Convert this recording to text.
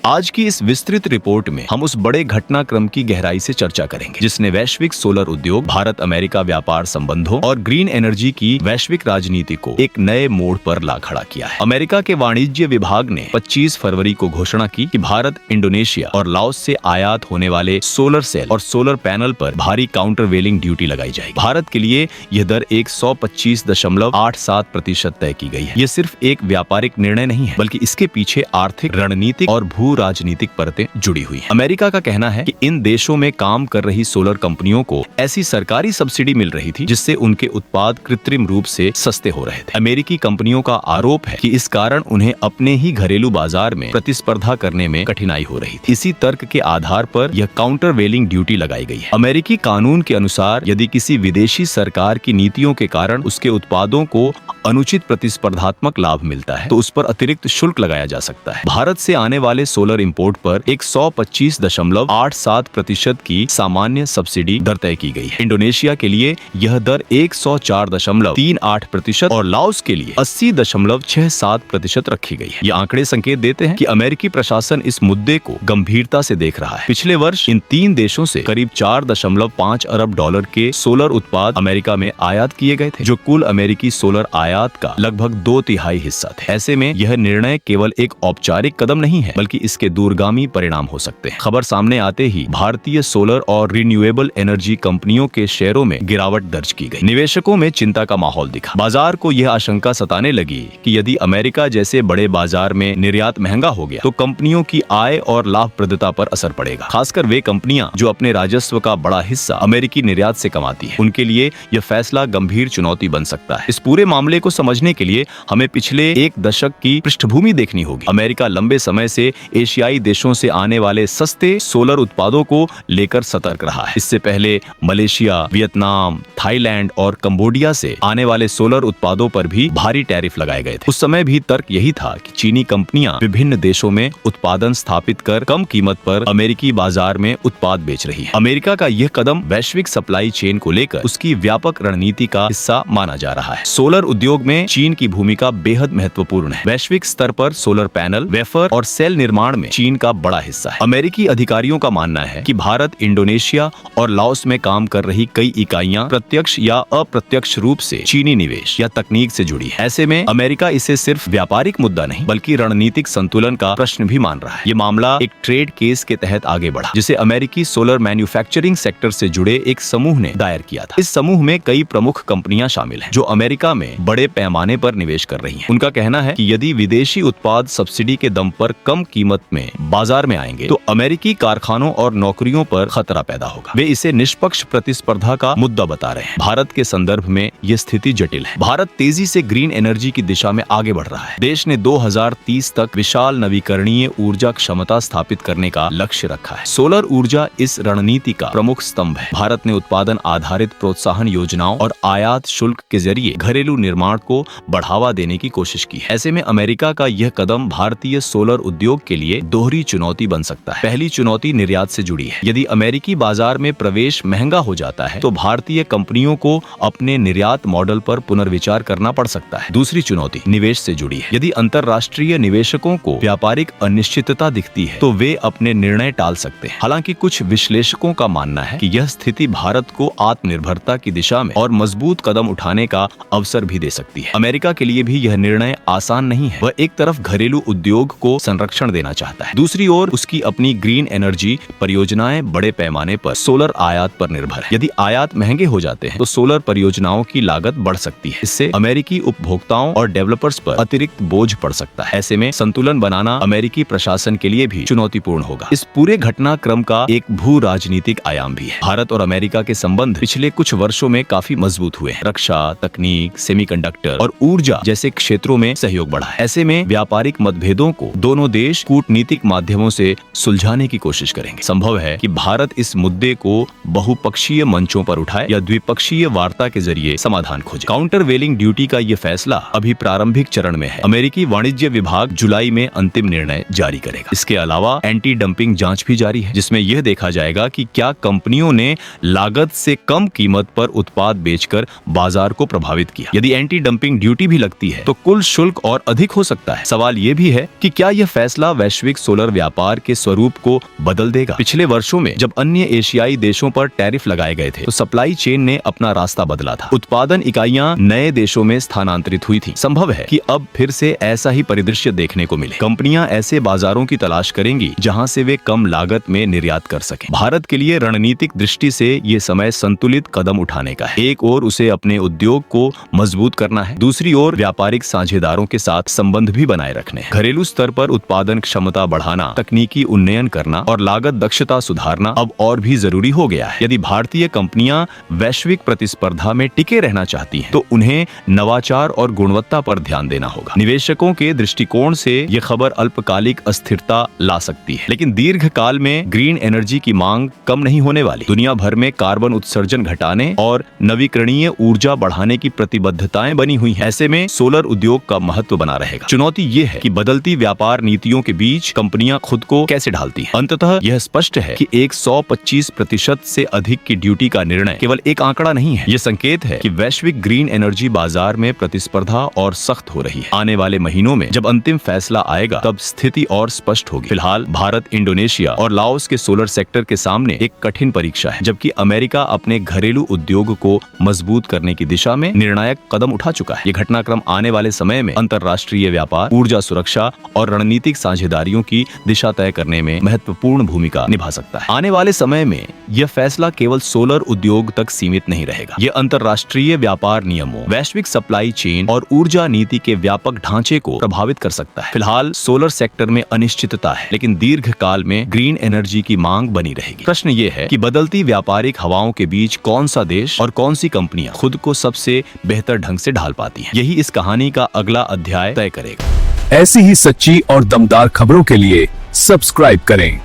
आज की इस विस्तृत रिपोर्ट में हम उस बड़े घटनाक्रम की गहराई से चर्चा करेंगे जिसने वैश्विक सोलर उद्योग, भारत अमेरिका व्यापार संबंधों और ग्रीन एनर्जी की वैश्विक राजनीति को एक नए मोड़ पर ला खड़ा किया है। अमेरिका के वाणिज्य विभाग ने 25 फरवरी को घोषणा की कि भारत, इंडोनेशिया और लाओस से आयात होने वाले सोलर सेल और सोलर पैनल पर भारी काउंटरवेलिंग ड्यूटी लगाई जाएगी। भारत के लिए यह दर 125.87% तय की गई है। यह सिर्फ एक व्यापारिक निर्णय नहीं है, बल्कि इसके पीछे आर्थिक, रणनीतिक और भू राजनीतिक परतें जुड़ी हुई हैं। अमेरिका का कहना है कि इन देशों में काम कर रही सोलर कंपनियों को ऐसी सरकारी सब्सिडी मिल रही थी जिससे उनके उत्पाद कृत्रिम रूप से सस्ते हो रहे थे। अमेरिकी कंपनियों का आरोप है कि इस कारण उन्हें अपने ही घरेलू बाजार में प्रतिस्पर्धा करने में कठिनाई हो रही थी। इसी तर्क के आधार पर यह काउंटर वेलिंग ड्यूटी लगाई गई है। अमेरिकी कानून के अनुसार यदि किसी विदेशी सरकार की नीतियों के कारण उसके उत्पादों को अनुचित प्रतिस्पर्धात्मक लाभ मिलता है तो उस पर अतिरिक्त शुल्क लगाया जा सकता है। भारत से आने वाले सोलर इंपोर्ट पर 125.87% की सामान्य सब्सिडी दर तय की गई है। इंडोनेशिया के लिए यह दर 104.38% और लाओस के लिए 80.67% रखी गई है। ये आंकड़े संकेत देते हैं कि अमेरिकी प्रशासन इस मुद्दे को गंभीरता से देख रहा है। पिछले वर्ष इन तीन देशों से करीब 4.5 अरब डॉलर के सोलर उत्पाद अमेरिका में आयात किए गए थे, जो कुल अमेरिकी सोलर आयात का लगभग 2/3 हिस्सा थे। ऐसे में यह निर्णय केवल एक औपचारिक कदम नहीं है, बल्कि इसके दूरगामी परिणाम हो सकते हैं। खबर सामने आते ही भारतीय सोलर और रिन्यूएबल एनर्जी कंपनियों के शेयरों में गिरावट दर्ज की गई। निवेशकों में चिंता का माहौल दिखा। बाजार को यह आशंका सताने लगी कि यदि अमेरिका जैसे बड़े बाजार में निर्यात महंगा हो गया तो कंपनियों की आय और लाभप्रदता पर असर पड़ेगा। खासकर वे कंपनियां जो अपने राजस्व का बड़ा हिस्सा अमेरिकी निर्यात से कमाती है, उनके लिए यह फैसला गंभीर चुनौती बन सकता है। इस पूरे मामले को समझने के लिए हमें पिछले एक दशक की पृष्ठभूमि देखनी होगी। अमेरिका लंबे समय से एशियाई देशों से आने वाले सस्ते सोलर उत्पादों को लेकर सतर्क रहा है। इससे पहले मलेशिया, वियतनाम, थाईलैंड और कंबोडिया से आने वाले सोलर उत्पादों पर भी भारी टैरिफ लगाए गए थे। उस समय भी तर्क यही था कि चीनी कंपनियां विभिन्न देशों में उत्पादन स्थापित कर कम कीमत पर अमेरिकी बाजार में उत्पाद बेच रही है। अमेरिका का यह कदम वैश्विक सप्लाई चेन को लेकर उसकी व्यापक रणनीति का हिस्सा माना जा रहा है। सोलर उद्योग में चीन की भूमिका बेहद महत्वपूर्ण है। वैश्विक स्तर पर सोलर पैनल, वेफर और सेल निर्माण में चीन का बड़ा हिस्सा है। अमेरिकी अधिकारियों का मानना है कि भारत, इंडोनेशिया और लाओस में काम कर रही कई इकाइयां प्रत्यक्ष या अप्रत्यक्ष रूप से चीनी निवेश या तकनीक से जुड़ी है। ऐसे में अमेरिका इसे सिर्फ व्यापारिक मुद्दा नहीं बल्कि रणनीतिक संतुलन का प्रश्न भी मान रहा है। ये मामला एक ट्रेड केस के तहत आगे बढ़ा, जिसे अमेरिकी सोलर मैन्युफैक्चरिंग सेक्टर से जुड़े एक समूह ने दायर किया था। इस समूह में कई प्रमुख कंपनियां शामिल हैं जो अमेरिका में बड़े पैमाने पर निवेश कर रही हैं। उनका कहना है कि यदि विदेशी उत्पाद सब्सिडी के दम पर कम कीमत में बाजार में आएंगे तो अमेरिकी कारखानों और नौकरियों पर खतरा पैदा होगा। वे इसे निष्पक्ष प्रतिस्पर्धा का मुद्दा बता रहे हैं। भारत के संदर्भ में ये स्थिति जटिल है। भारत तेजी से ग्रीन एनर्जी की दिशा में आगे बढ़ रहा है। देश ने 2030 तक विशाल नवीकरणीय ऊर्जा क्षमता स्थापित करने का लक्ष्य रखा है। सोलर ऊर्जा इस रणनीति का प्रमुख स्तंभ है। भारत ने उत्पादन आधारित प्रोत्साहन योजनाओं और आयात शुल्क के जरिए घरेलू निर्माण को बढ़ावा देने की कोशिश की है। ऐसे में अमेरिका का यह कदम भारतीय सोलर उद्योग के लिए दोहरी चुनौती बन सकता है। पहली चुनौती निर्यात से जुड़ी है। यदि अमेरिकी बाजार में प्रवेश महंगा हो जाता है तो भारतीय कंपनियों को अपने निर्यात मॉडल पर पुनर्विचार करना पड़ सकता है। दूसरी चुनौती निवेश से जुड़ी है। यदि अंतर्राष्ट्रीय निवेशकों को व्यापारिक अनिश्चितता दिखती है तो वे अपने निर्णय टाल सकते हैं। हालांकि कुछ विश्लेषकों का मानना है कि यह स्थिति भारत को आत्मनिर्भरता की दिशा में और मजबूत कदम उठाने का अवसर भी दे सकती है। अमेरिका के लिए भी यह निर्णय आसान नहीं है। वह एक तरफ घरेलू उद्योग को संरक्षण देना चाहता है, दूसरी ओर उसकी अपनी ग्रीन एनर्जी परियोजनाएं बड़े पैमाने पर सोलर आयात पर निर्भर है। यदि आयात महंगे हो जाते हैं तो सोलर परियोजनाओं की लागत बढ़ सकती है। इससे अमेरिकी उपभोक्ताओं और डेवलपर्स पर अतिरिक्त बोझ पड़ सकता है। ऐसे में संतुलन बनाना अमेरिकी प्रशासन के लिए भी चुनौतीपूर्ण होगा। इस पूरे घटनाक्रम का एक भू राजनीतिक आयाम भी है। भारत और अमेरिका के संबंध पिछले कुछ वर्षों में काफी मजबूत हुए हैं। रक्षा, तकनीक, सेमीकंडक्टर और ऊर्जा जैसे क्षेत्रों में सहयोग बढ़ा है। ऐसे में व्यापारिक मतभेदों को दोनों देश कूटनीतिक माध्यमों से सुलझाने की कोशिश करेंगे। संभव है कि भारत इस मुद्दे को बहुपक्षीय मंचों पर उठाए या द्विपक्षीय वार्ता के जरिए समाधान खोजे। काउंटर वेलिंग ड्यूटी का ये फैसला अभी प्रारंभिक चरण में है। अमेरिकी वाणिज्य विभाग जुलाई में अंतिम निर्णय जारी करेगा। इसके अलावा एंटी डंपिंग जांच भी जारी है, जिसमें यह देखा जाएगा कि क्या कंपनियों ने लागत से कम कीमत पर उत्पाद बेचकर बाजार को प्रभावित किया। यदि एंटी डंपिंग ड्यूटी भी लगती है तो कुल शुल्क और अधिक हो सकता है। सवाल ये भी है कि क्या यह फैसला वैश्विक सोलर व्यापार के स्वरूप को बदल देगा। पिछले वर्षों में जब अन्य एशियाई देशों पर टैरिफ लगाए गए थे तो सप्लाई चेन ने अपना रास्ता बदला था। उत्पादन इकाइयां नए देशों में स्थानांतरित हुई थी। संभव है कि अब फिर से ऐसा ही परिदृश्य देखने को मिले। कंपनियां ऐसे बाजारों की तलाश करेंगी जहां से वे कम लागत में निर्यात कर सकें। भारत के लिए रणनीतिक दृष्टि से ये समय संतुलित कदम उठाने का है। एक ओर उसे अपने उद्योग को मजबूत करना है, दूसरी ओर व्यापारिक साझेदारों के साथ संबंध भी बनाए रखने हैं। घरेलू स्तर पर उत्पादन क्षमता बढ़ाना, तकनीकी उन्नयन करना और लागत दक्षता सुधारना अब और भी जरूरी हो गया है। यदि भारतीय कंपनियां वैश्विक प्रतिस्पर्धा में टिके रहना चाहती हैं, तो उन्हें नवाचार और गुणवत्ता पर ध्यान देना होगा। निवेशकों के दृष्टिकोण से ये खबर अल्पकालिक अस्थिरता ला सकती है, लेकिन दीर्घ काल में ग्रीन एनर्जी की मांग कम नहीं होने वाली। दुनिया भर में कार्बन उत्सर्जन घटाने और नवीकरणीय ऊर्जा बढ़ाने की प्रतिबद्धताएं बनी हुई हैं। ऐसे में सोलर उद्योग का महत्व बना रहेगा। चुनौती ये है कि बदलती व्यापार नीतियों के बीच कंपनियां खुद को कैसे ढालती हैं। अंततः यह स्पष्ट है कि 125% से अधिक की ड्यूटी का निर्णय केवल एक आंकड़ा नहीं है। ये संकेत है कि वैश्विक ग्रीन एनर्जी बाजार में प्रतिस्पर्धा और सख्त हो रही है। आने वाले महीनों में जब अंतिम फैसला आएगा तब स्थिति और स्पष्ट होगी। फिलहाल भारत, इंडोनेशिया और लाओस के सोलर सेक्टर के सामने एक कठिन परीक्षा है, जबकि अमेरिका अपने घरेलू उद्योग को मजबूत करने की दिशा में निर्णायक कदम उठा चुका है। ये घटनाक्रम आने वाले समय में अंतर्राष्ट्रीय व्यापार, ऊर्जा सुरक्षा और रणनीतिक साझेदारियों की दिशा तय करने में महत्वपूर्ण भूमिका निभा सकता है। आने वाले समय में यह फैसला केवल सोलर उद्योग तक सीमित नहीं रहेगा। यह अंतर्राष्ट्रीय व्यापार नियमों, वैश्विक सप्लाई चेन और ऊर्जा नीति के व्यापक ढांचे को प्रभावित कर सकता है। फिलहाल सोलर सेक्टर में अनिश्चितता है, लेकिन दीर्घ काल में ग्रीन एनर्जी की मांग बनी रहेगी। प्रश्न ये है कि बदलती व्यापारिक हवाओं के बीच कौन सा देश और कौन सी कंपनियां खुद को सबसे बेहतर ढंग से ढाल पाती हैं। यही इस कहानी का अगला अध्याय तय करेगा। ऐसी ही सच्ची और दमदार खबरों के लिए सब्सक्राइब करें।